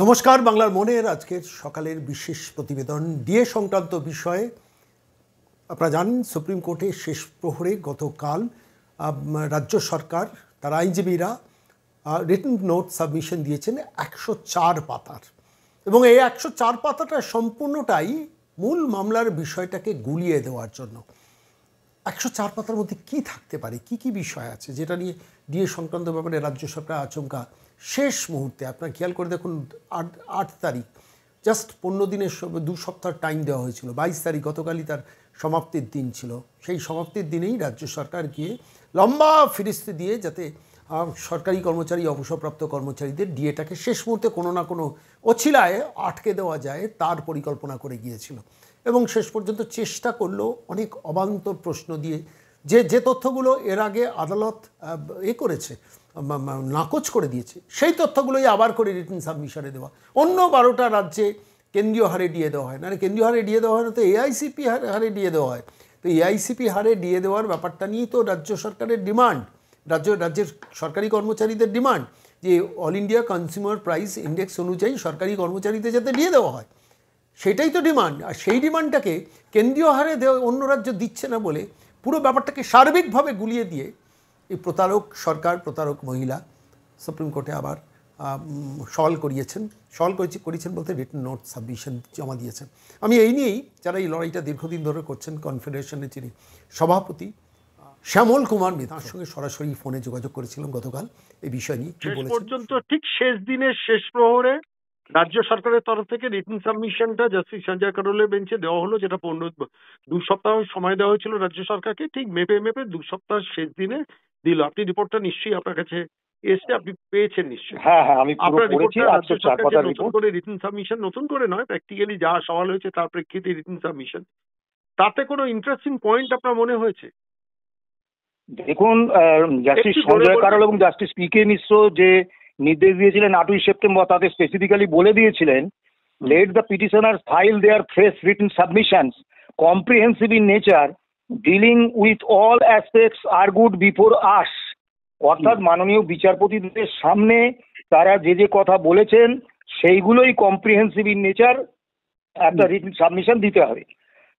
নমস্কার, বাংলার মনের আজকের সকালের বিশেষ প্রতিবেদন ডিএ সংক্রান্ত বিষয়ে। আপনারা জানেন সুপ্রিম কোর্টের শেষ প্রহরে গতকাল রাজ্য সরকার তার আইনজীবীরা রিটেন নোট সাবমিশন দিয়েছেন 104 পাতার, এবং এই 104 পাতাটা সম্পূর্ণটাই মূল মামলার বিষয়টাকে গুলিয়ে দেওয়ার জন্য। 104 পাতার মধ্যে কি থাকতে পারে, কি কি বিষয় আছে যেটা নিয়ে ডিএ সংক্রান্ত ব্যাপারে রাজ্য সরকার আচমকা শেষ মুহূর্তে, আপনার খেয়াল করে দেখুন 8 তারিখ, জাস্ট 15 দিনের 2 সপ্তাহ টাইম দেওয়া হয়েছিল। 22 তারিখ গতকালই তার সমাপ্তির দিন ছিল। সেই সমাপ্তির দিনেই রাজ্য সরকার গিয়ে লম্বা ফিরিস্তি দিয়ে যাতে সরকারি কর্মচারী, অবসরপ্রাপ্ত কর্মচারীদের ডিএটাকে শেষ মুহূর্তে কোনো না কোনো অছিলায় আটকে দেওয়া যায় তার পরিকল্পনা করে গিয়েছিল, এবং শেষ পর্যন্ত চেষ্টা করলো অনেক অবান্তর প্রশ্ন দিয়ে যে তথ্যগুলো এর আগে আদালত করেছে, নাকচ করে দিয়েছে, সেই তথ্যগুলোই আবার করে রিটেন সাবমিশনে দেওয়া। অন্য 12টা রাজ্যে কেন্দ্রীয় হারে ডিএ দেওয়া হয় না, কেন্দ্রীয় হারে ডিএ দেওয়া হয় না তো এআইসিপি হারে ডিএ দেওয়া হয়। তো এআইসিপি হারে ডিএ দেওয়ার ব্যাপারটা নিয়েই তো রাজ্য সরকারের ডিমান্ড, রাজ্যের সরকারি কর্মচারীদের ডিমান্ড যে all India consumer price index অনুযায়ী সরকারি কর্মচারীদের যাতে ডিএ দেওয়া হয়, সেটাই তো ডিমান্ড। আর সেই ডিমান্ডটাকে কেন্দ্রীয় হারে অন্য রাজ্য দিচ্ছে না বলে পুরো ব্যাপারটাকে সার্বিকভাবে গুলিয়ে দিয়ে এই প্রতারক সরকার, প্রতারক মহিলা সুপ্রিম কোর্টে আবার সওয়াল করেছেন বলতে রিটেন নোট সাবমিশন জমা দিয়েছেন। আমি এই নিয়েই, যারা এই লড়াইটা দীর্ঘদিন ধরে করছেন, কনফেডারেশনের যিনি সভাপতি শ্যামল কুমার মিত্র, তার সঙ্গে সরাসরি ফোনে যোগাযোগ করেছিলাম গতকাল এই বিষয় নিয়ে। শেষ পর্যন্ত ঠিক শেষ দিনের শেষ প্রহরে রাজ্য সরকারের তরফ থেকে রিটেন সাবমিশনটা জাস্টিস সঞ্জয় কারোলের বেঞ্চে দেওয়া হলো, যেটা 2 সপ্তাহ সময় দেওয়া হয়েছিল রাজ্য সরকারকে। ঠিক মেপে 2 সপ্তাহ শেষ দিনে দিল। আপনি রিপোর্টটা নিশ্চয়ই আপনার কাছে এসে আপনি পেয়েছেন নিশ্চয়ই। হ্যাঁ, আমি আপনার রিপোর্টটা রাজ্য সরকারকে নতুন করে রিটেন সাবমিশন, নতুন করে নয়, প্র্যাকটিক্যালি যা সওয়াল হয়েছে তার প্রেক্ষিতে রিটেন সাবমিশন, তাতে কোনো ইন্টারেস্টিং পয়েন্ট আপনার মনে হয়েছে? দেখুন, জাস্টিস সঞ্জয় কারোল এবং জাস্টিস পি.কে. মিশ্র যে নির্দেশ দিয়েছিলেন 8ই সেপ্টেম্বর, তাতে স্পেসিফিক্যালি বলে দিয়েছিলেন, let the petitioners file their fresh written submissions comprehensive in nature dealing with all aspects argued before us. অর্থাৎ মাননীয় বিচারপতিদের সামনে তারা যে কথা বলেছেন সেইগুলোই কম্প্রিহেন্সিভ ইন নেচার একটা রিটেন সাবমিশন দিতে হবে।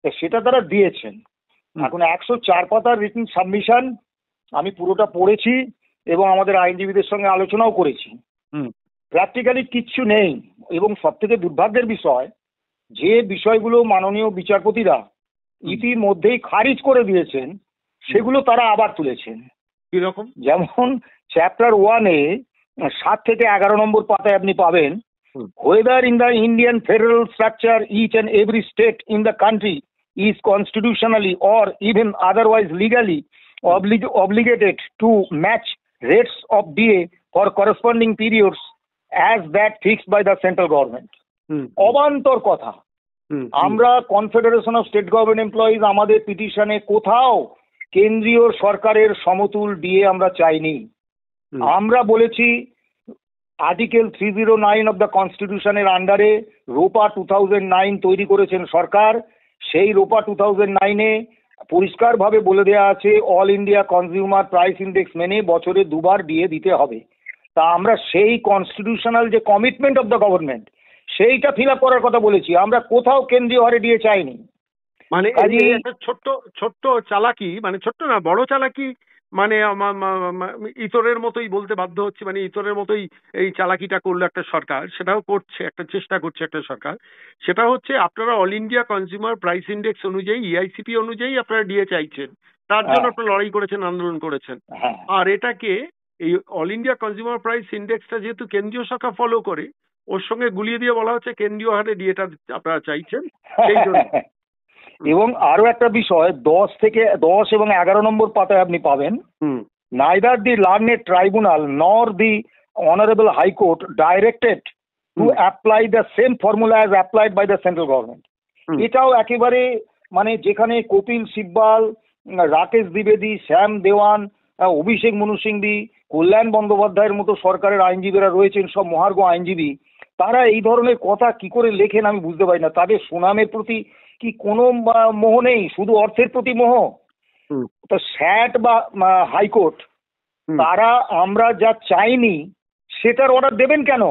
সেটা তারা দিয়েছেন। এখন 104 পাতার রিটেন সাবমিশন আমি পুরোটা পড়েছি এবং আমাদের আইনজীবীদের সঙ্গে আলোচনাও করেছি। প্র্যাকটিক্যালি কিচ্ছু নেই, এবং সবথেকে দুর্ভাগ্যের বিষয় যে বিষয়গুলো মাননীয় বিচারপতিরা ইতিমধ্যেই খারিজ করে দিয়েছেন সেগুলো তারা আবার তুলেছেন। কিরকম? যেমন চ্যাপ্টার 1-এ 7 থেকে 11 নম্বর পাতায় আপনি পাবেন, whether in the Indian federal structure each and every state in the country is constitutionally or even otherwise legally obligated to match rates of DA for corresponding periods as that fixed by the central government. অবান্তর কথা। আমরা confederation of state government employees আমাদের পিটিশনে কোথাও কেন্দ্রীয় সরকারের সমতুল DA আমরা চাইনি। আমরা বলেছি আর্টিকেল 309 অফ দ্য কনস্টিটিউশনের আন্ডারে রোপা 2009 তৈরি করেছেন সরকার। সেই রোপা 2009-এ পরিষ্কারভাবে বলে দেওয়া আছে all India consumer price index মেনে বছরে 2 বার ডিএ দিতে হবে। তা আমরা সেই কনস্টিটিউশনাল যে কমিটমেন্ট অফ দ্য গভর্নমেন্ট সেইটা ফিল আপ করার কথা বলেছি। আমরা কোথাও কেন্দ্রীয় হারে ডিএ চাইনি। মানে একটা ছোট্ট চালাকি, মানে ছোট্ট না, বড় চালাকি, মানে ইতরের মতোই বলতে বাধ্য হচ্ছে, মানে ইতরের মতোই এই চালাকিটা করলো একটা সরকার, সেটাও করছে, একটা চেষ্টা করছে একটা সরকার। সেটা হচ্ছে আপনারা all India consumer price index অনুযায়ী, ইআইসিপি অনুযায়ী আপনারা ডিএ চাইছেন, তার জন্য আপনারা লড়াই করেছেন, আন্দোলন করেছেন। আর এটাকে এই অল ইন্ডিয়া কনজিউমার প্রাইস ইন্ডেক্সটা যেহেতু কেন্দ্রীয় সরকার ফলো করে, ওর সঙ্গে গুলিয়ে দিয়ে বলা হচ্ছে কেন্দ্রীয় হারে ডিএটা আপনারা চাইছেন, সেই জন্য। এবং আরো একটা বিষয় 10 এবং 11 নম্বর পাতায় আপনি পাবেন, neither the learned tribunal nor the honorable high court directed to apply the same formula as applied by the central government. এটাও একেবারে, মানে যেখানে কপিল সিব্বাল, রাকেশ দ্বিবেদী, শ্যাম দেওয়ান, অভিষেক মনু সিংভি, কল্যাণ বন্দ্যোপাধ্যায়ের মতো সরকারের আইনজীবীরা রয়েছেন, সব মহার্ঘ আইনজীবী, তারা এই ধরনের কথা কি করে লেখেন আমি বুঝতে পারি না। তাদের সুনামের প্রতি কি কোনো মোহ নেই, শুধু অর্থের প্রতি মোহ? তো স্যাট বা হাইকোর্ট তারা আমরা যা চাইনি সেটার অর্ডার দেবেন কেন?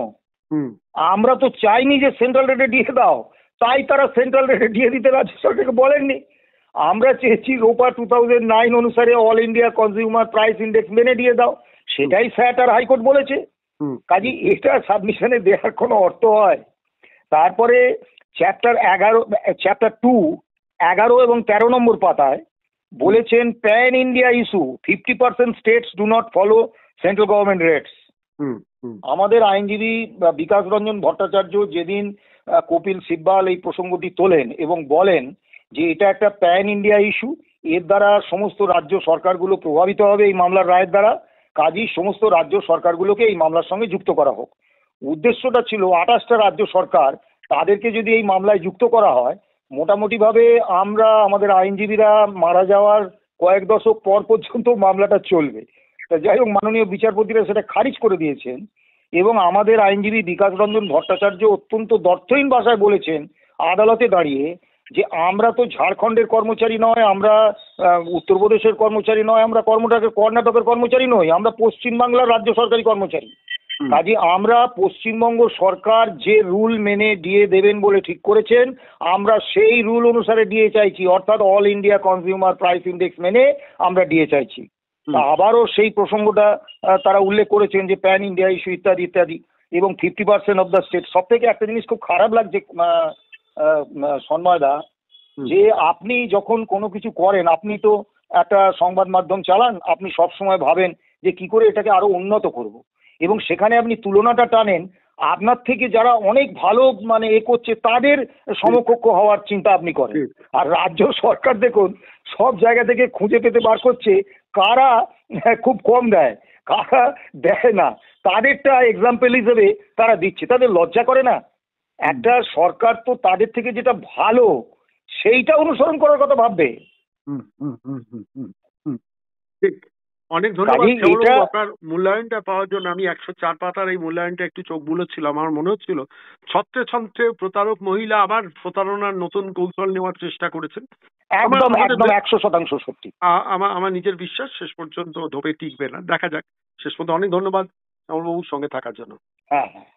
আমরা তো চাইনি যে সেন্ট্রাল রেটে দিয়ে দাও, তাই তারা সেন্ট্রাল রেটে দিয়ে দিতে রাজ্য সরকারকে বলেননি। আমরা চেয়েছি রোপা 2009 অনুসারে all India consumer price index মেনে দিয়ে দাও, সেটাই স্যাট আর হাইকোর্ট বলেছে। কাজে এটা সাবমিশনে দেওয়ার কোনো অর্থ হয়? তারপরে চ্যাপ্টার 2 11 এবং 13 নম্বর পাতায় বলেছেন pan India issue 50% states do not follow central government rates. আমাদের আইনজীবী বিকাশ রঞ্জন ভট্টাচার্য যেদিন কপিল সিব্বাল এই প্রসঙ্গটি তোলেন এবং বলেন যে এটা একটা প্যান ইন্ডিয়া ইস্যু, এর দ্বারা সমস্ত রাজ্য সরকারগুলো প্রভাবিত হবে এই মামলার রায়ের দ্বারা, কাজেই সমস্ত রাজ্য সরকারগুলোকে এই মামলার সঙ্গে যুক্ত করা হোক। উদ্দেশ্যটা ছিল 28টা রাজ্য সরকার, তাদেরকে যদি এই মামলায় যুক্ত করা হয়, মোটামুটি ভাবে আমরা আমাদের আইনজীবীরা মারা যাওয়ার কয়েক দশক পর পর্যন্ত মামলাটা চলবে। তা যাই হোক, মাননীয় বিচারপতিরা সেটা খারিজ করে দিয়েছেন এবং আমাদের আইনজীবী বিকাশ রঞ্জন ভট্টাচার্য অত্যন্ত দর্থহীন ভাষায় বলেছেন আদালতে দাঁড়িয়ে যে আমরা তো ঝাড়খণ্ডের কর্মচারী নয়, আমরা উত্তরপ্রদেশের কর্মচারী নয়, আমরা কর্ণাটকের কর্মচারী নই, আমরা পশ্চিমবাংলার রাজ্য সরকারি কর্মচারী। কাজে আমরা পশ্চিমবঙ্গ সরকার যে রুল মেনে ডিএ দেবেন বলে ঠিক করেছেন, আমরা সেই রুল অনুসারে ডিএ চাইছি, অর্থাৎ all India consumer price index মেনে আমরা ডিএ চাইছি। আবারও সেই প্রসঙ্গটা তারা উল্লেখ করেছেন যে প্যান ইন্ডিয়া ইস্যু ইত্যাদি ইত্যাদি, এবং 50% অফ দ্য স্টেট। সব থেকে একটা জিনিস খুব খারাপ লাগছে সন্ময়দা, যে আপনি যখন কোনো কিছু করেন, আপনি তো একটা সংবাদ মাধ্যম চালান, আপনি সব সময় ভাবেন যে কি করে এটাকে আরো উন্নত করব, এবং সেখানে আপনি তুলনাটা টানেন আপনার থেকে যারা অনেক ভালো মানে করছে তাদের সমকক্ষ হওয়ার চিন্তা আপনি করেন। আর রাজ্য সরকার দেখুন সব জায়গা থেকে খুঁজে পেতে বার করছে কারা খুব কম দেয়, কারা দেয় না, তাদেরটা এক্সাম্পল হিসেবে তারা দিচ্ছে। তাদের লজ্জা করে না? একটা সরকার তো তাদের থেকে যেটা ভালো সেইটা অনুসরণ করার কথা ভাববে। ঠিক। অনেক ধন্যবাদ শ্যামলবাবু আপনার মূল্যায়নটা পাওয়ার জন্য। আমি 104 পাতার এই মূল্যায়নটা একটু চোখ বুলোচ্ছিলাম, আমার মনে হচ্ছিল ছত্রে ছত্রে প্রতারক মহিলা আবার প্রতারণার নতুন কৌশল নেওয়ার চেষ্টা করেছেন। একদম 100% সত্যি। আমার নিজের বিশ্বাস শেষ পর্যন্ত ধোপে টিকবে না, দেখা যাক শেষ পর্যন্ত। অনেক ধন্যবাদ শ্যামলবাবুর সঙ্গে থাকার জন্য। হ্যাঁ হ্যাঁ।